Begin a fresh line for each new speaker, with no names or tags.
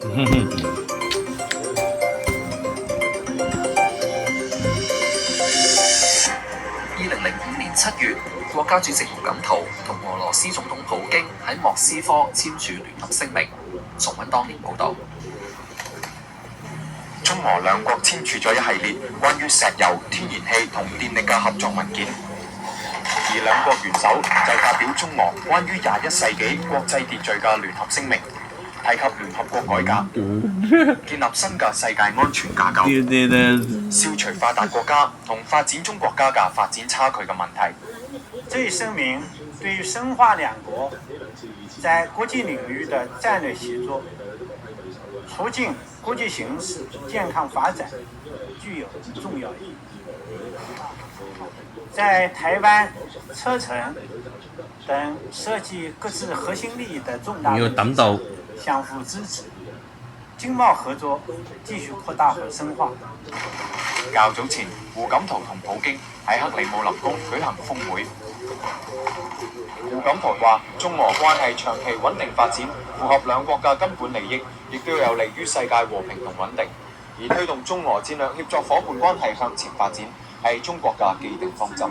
2005年7月，國家主席胡錦濤同俄羅斯總統普京喺莫斯科簽署聯合聲明。重溫當年報導。
中俄兩國簽署咗一系列關於石油、天然氣同電力嘅合作文件，而兩國元首就發表中俄關於21世紀國際秩序嘅聯合聲明，提及聯合國改革，建立新嘅世界安全架構，消除發達國家同發展中國家嘅發展差距嘅問題。
這一聲明對於深化兩國在國際領域的戰略協作，促進國際形勢健康發展具有重要意義。在台灣、車臣等涉及各自核心利益的重大問題相互支持，經貿合作繼續擴大和深化。
較早前，胡錦濤同普京喺克里姆林宮舉行峰會。胡錦濤話：中俄關係長期穩定發展，符合兩國嘅根本利益，亦都有利於世界和平同穩定。而推動中俄戰略協作伙伴關係向前發展，係中國嘅既定方針。